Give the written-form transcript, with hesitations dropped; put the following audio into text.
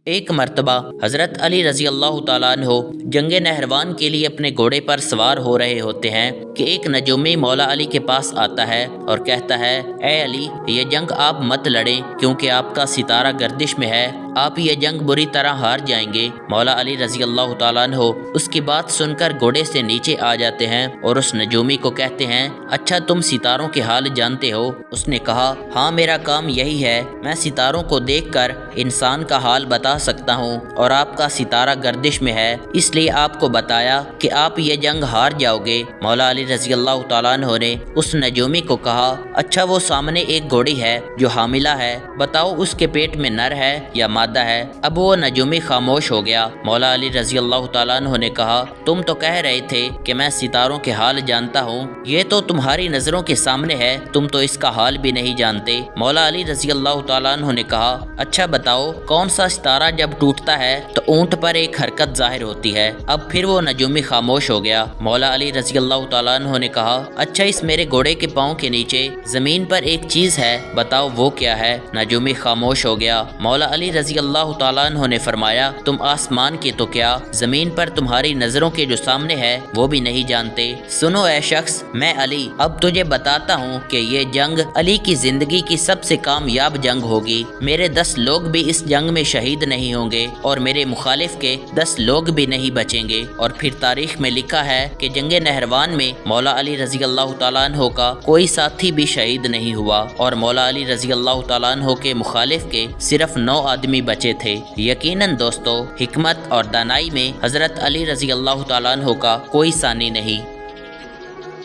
ایک مرتبہ حضرت علی رضی اللہ تعالیٰ عنہ جنگ نہروان کے لیے اپنے گھوڑے پر سوار ہو رہے ہوتے ہیں کہ ایک نجومی مولا علی کے پاس آتا ہے اور کہتا ہے، اے علی، یہ جنگ آپ مت لڑیں کیونکہ آپ کا ستارہ گردش میں ہے، آپ یہ جنگ بری طرح ہار جائیں گے۔ مولا علی رضی اللہ تعالیٰ عنہ اس کی بات سن کر گھوڑے سے نیچے آ جاتے ہیں اور اس نجومی کو کہتے ہیں، اچھا تم ستاروں کے حال جانتے ہو؟ اس نے کہا، ہاں میرا کام یہی ہے، میں ستاروں کو دیکھ کر انسان کا حال بتا سکتا ہوں اور آپ کا ستارہ گردش میں ہے، اس لیے آپ کو بتایا کہ آپ یہ جنگ ہار جاؤ گے۔ مولا علی رضی اللہ تعالیٰ عنہ نے اس نجومی کو کہا، اچھا وہ سامنے ایک گھوڑی ہے جو حاملہ ہے، بتاؤ اس کے پیٹ میں نر ہے یا مادہ ہے؟ اب وہ نجومی خاموش ہو گیا۔ مولا علی رضی اللہ تعالیٰ عنہ نے کہا، تم تو کہہ رہے تھے کہ میں ستاروں کے حال جانتا ہوں، یہ تو تمہاری نظروں کے سامنے ہے، تم تو اس کا حال بھی نہیں جانتے۔ مولا علی رضی اللہ تعالیٰ عنہ نے کہا، اچھا بتاؤ کون سا ستارہ جب ٹوٹتا ہے تو اونٹ پر ایک حرکت ظاہر ہوتی ہے؟ اب پھر وہ نجومی خاموش ہو گیا۔ مولا علی رضی اللہ تعالیٰ عنہ نے کہا، اچھا اس میرے گھوڑے کے پاؤں کے نیچے زمین پر ایک چیز ہے، بتاؤ وہ کیا ہے؟ نجومی خاموش ہو گیا۔ مولا علی رضی اللہ تعالیٰ عنہ نے فرمایا، تم آسمان کے تو کیا زمین پر تمہاری نظروں کے جو سامنے ہے وہ بھی نہیں جانتے۔ سنو اے شخص، میں علی اب تجھے بتاتا ہوں کہ یہ جنگ علی کی زندگی کی سب سے کامیاب جنگ ہوگی، میرے 10 لوگ بھی اس جنگ میں شہید نہیں ہوں گے اور میرے مخالف کے 10 لوگ بھی نہیں بچیں گے۔ اور پھر تاریخ میں لکھا ہے کہ جنگ نہروان میں مولا علی رضی اللہ تعالیٰ عنہ کا کوئی ساتھی بھی شہید نہیں ہوا اور مولا علی رضی اللہ تعالیٰ عنہ کے مخالف کے صرف 9 آدمی بچے تھے۔ یقیناً دوستو، حکمت اور دانائی میں حضرت علی رضی اللہ تعالیٰ عنہ کا کوئی ثانی نہیں۔